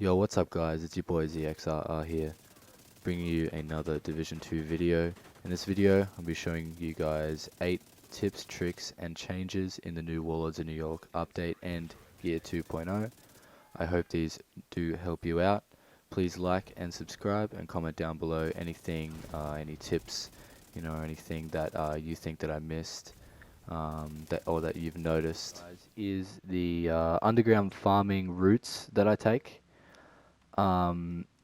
Yo, what's up guys? It's your boy ZXRR here, bringing you another Division 2 video. In this video, I'll be showing you guys 8 tips, tricks, and changes in the new Warlords of New York update and Gear 2.0. I hope these do help you out. Please like and subscribe and comment down below anything, any tips, anything that you think that I missed, that you've noticed. Is the underground farming routes that I take.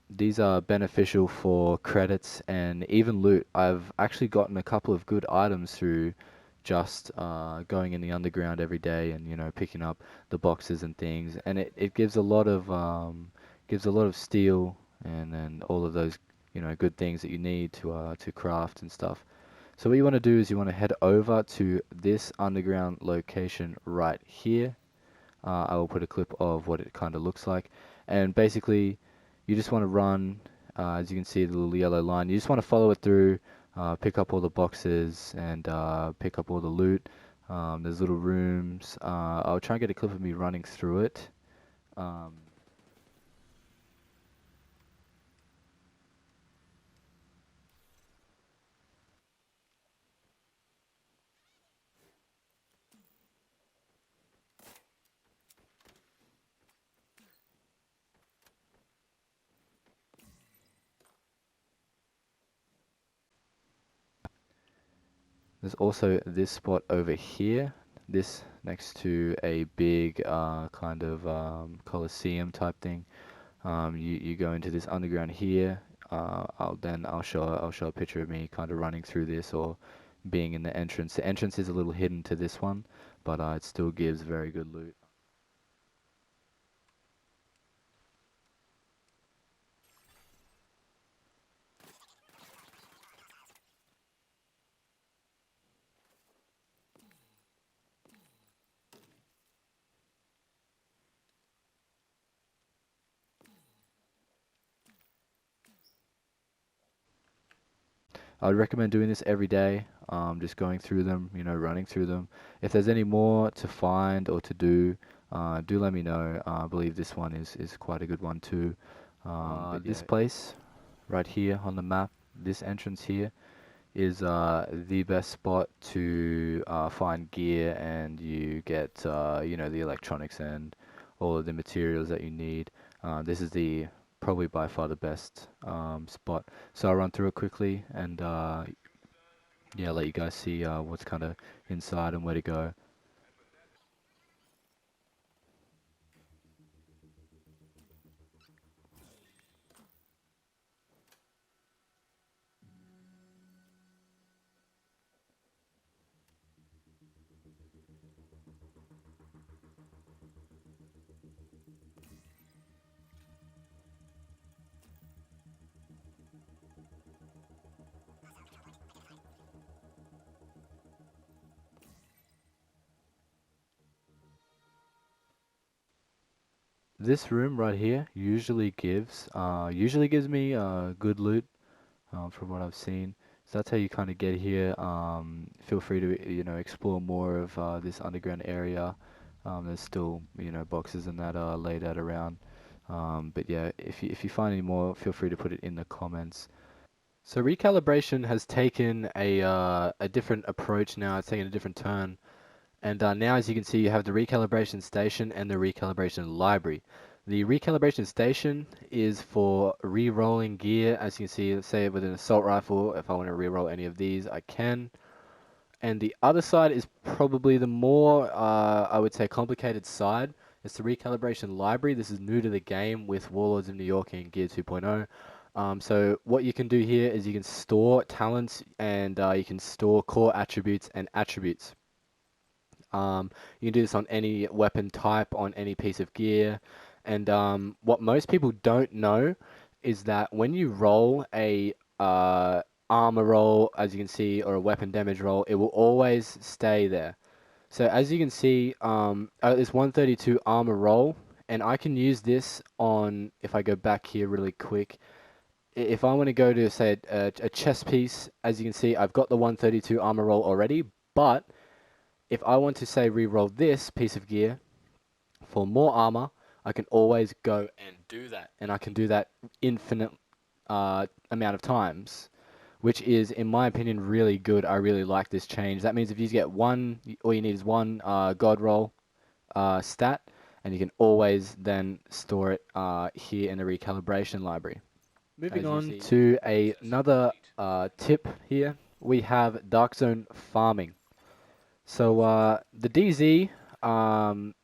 These are beneficial for credits and even loot. I've actually gotten a couple of good items through just going in the underground every day and picking up the boxes and things, and it gives a lot of steel and all of those good things that you need to craft and stuff. So what you want to do is you want to head over to this underground location right here. I will put a clip of what it kind of looks like, and basically you just want to run, as you can see the little yellow line, you just want to follow it through, pick up all the boxes and pick up all the loot. There's little rooms. I'll try and get a clip of me running through it. Um, there's also this spot over here, this next to a big kind of coliseum type thing. You go into this underground here. I'll show a picture of me kind of running through this or being in the entrance. The entrance is a little hidden to this one, but it still gives very good loot. I would recommend doing this every day, just going through them, running through them. If there's any more to find or to do let me know. I believe this one is quite a good one too. This place right here on the map, this entrance here, is the best spot to find gear, and you get the electronics and all of the materials that you need. This is the probably by far the best spot. So I'll run through it quickly and yeah, let you guys see what's kind of inside and where to go. This room right here usually gives me good loot from what I've seen. So that's how you kind of get here. Feel free to explore more of this underground area. There's still boxes and that are laid out around. But yeah, if you find any more, feel free to put it in the comments. So recalibration has taken a different approach now. It's taken a different turn. And now, as you can see, you have the recalibration station and the recalibration library. The recalibration station is for re-rolling gear. As you can see, let's say with an assault rifle, if I want to re-roll any of these, I can. And the other side is probably the more, I would say, complicated side. It's the recalibration library. This is new to the game with Warlords of New York and Gear 2.0. So what you can do here is you can store talents and you can store core attributes and attributes. You can do this on any weapon type, on any piece of gear. And what most people don't know is that when you roll a armor roll, as you can see, or a weapon damage roll, it will always stay there. So as you can see, this 132 armor roll, and I can use this on, if I go back here really quick, if I want to go to, say, a chest piece, as you can see, I've got the 132 armor roll already, but if I want to say re-roll this piece of gear for more armor, I can always go and do that, and I can do that infinite amount of times, which is, in my opinion, really good. I really like this change. That means if you get one, all you need is one God roll stat, and you can always then store it here in the recalibration library. Moving on to another tip here, we have dark zone farming. So the DZ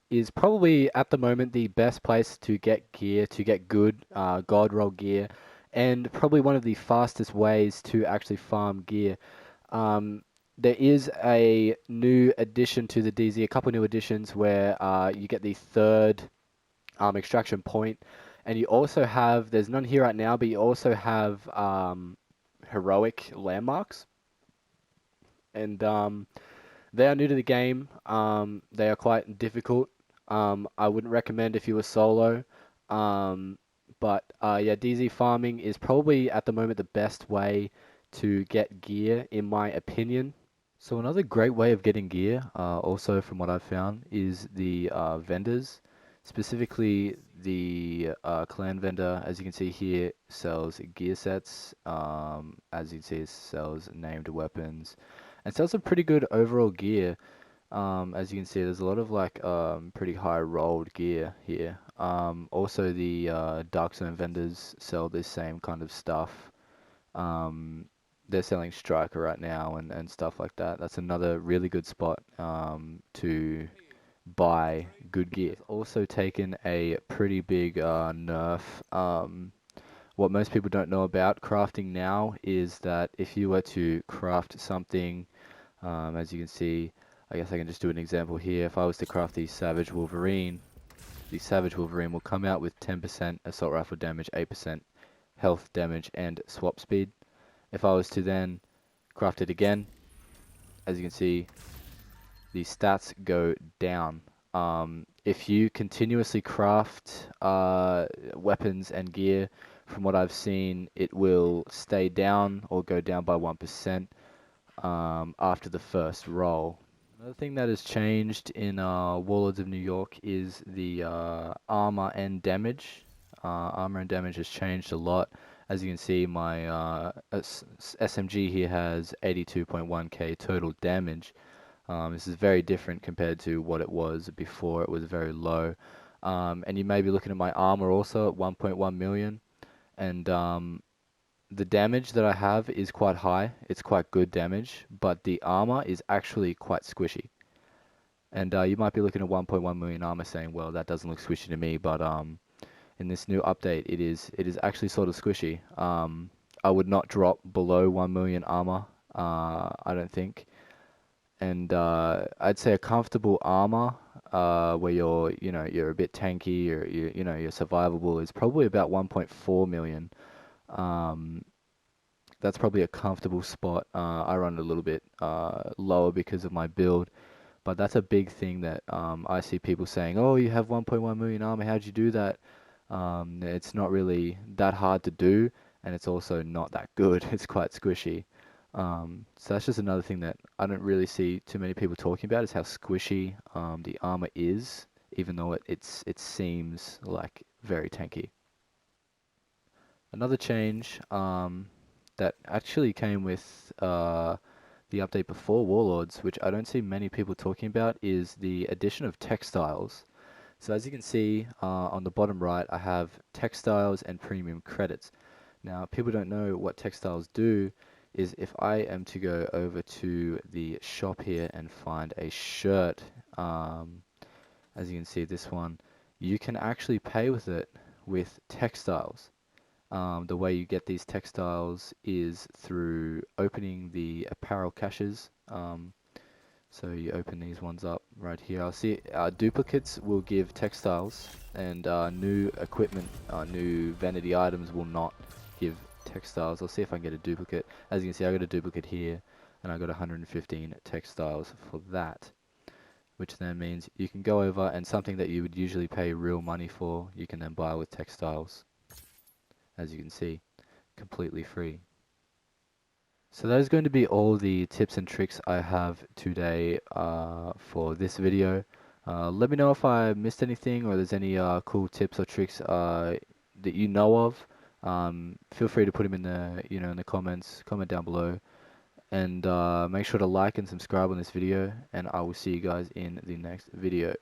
is probably at the moment the best place to get gear, to get good God roll gear, and probably one of the fastest ways to actually farm gear. Um, there is a new addition to the DZ, a couple new additions where you get the third extraction point, and you also have, there's none here right now, but you also have heroic landmarks, and they are new to the game. They are quite difficult. I wouldn't recommend if you were solo. Um, but yeah, DZ farming is probably at the moment the best way to get gear, in my opinion. So another great way of getting gear, also from what I've found, is the vendors. Specifically, the clan vendor, as you can see here, sells gear sets. As you can see, it sells named weapons, and sells some pretty good overall gear. As you can see, there's a lot of like pretty high rolled gear here. Also, the Dark Zone vendors sell this same kind of stuff. Um, they're selling Striker right now and stuff like that. That's another really good spot to buy good gear. It's also taken a pretty big nerf. What most people don't know about crafting now is that if you were to craft something, as you can see, I guess I can just do an example here. If I was to craft the Savage Wolverine will come out with 10% assault rifle damage, 8% health damage, and swap speed. If I was to then craft it again, as you can see, the stats go down. If you continuously craft weapons and gear, from what I've seen, it will stay down or go down by 1% after the first roll. Another thing that has changed in Warlords of New York is the armor and damage. Armor and damage has changed a lot. As you can see, my SMG here has 82.1k total damage. This is very different compared to what it was before. It was very low. And you may be looking at my armor also at 1.1 million. And the damage that I have is quite high. It's quite good damage, but the armor is actually quite squishy. And you might be looking at 1.1 million armor saying, well, that doesn't look squishy to me, but in this new update, it is actually sort of squishy. I would not drop below 1 million armor, I don't think. And I'd say a comfortable armor, where you're a bit tanky, you're survivable, is probably about 1.4 million. Um, that's probably a comfortable spot. I run a little bit lower because of my build, but that's a big thing that I see people saying, "Oh, you have 1.1 million armor. How'd you do that?" It's not really that hard to do, and it's also not that good. It's quite squishy. So that's just another thing that I don't really see too many people talking about, is how squishy the armor is, even though it seems like very tanky. Another change that actually came with the update before Warlords, which I don't see many people talking about, is the addition of textiles. So as you can see on the bottom right, I have textiles and premium credits. Now, people don't know what textiles do. Is if I am to go over to the shop here and find a shirt, as you can see this one, you can actually pay with it with textiles. The way you get these textiles is through opening the apparel caches. So you open these ones up right here. I'll see duplicates will give textiles, and new equipment, new vanity items will not give textiles. I'll see if I can get a duplicate. As you can see, I got a duplicate here, and I got 115 textiles for that, which then means you can go over, and something that you would usually pay real money for, you can then buy with textiles. As you can see, completely free. So that is going to be all the tips and tricks I have today for this video. Let me know if I missed anything or there's any cool tips or tricks that you know of. Feel free to put them in the in the comments, comment down below, and make sure to like and subscribe on this video. And I will see you guys in the next video.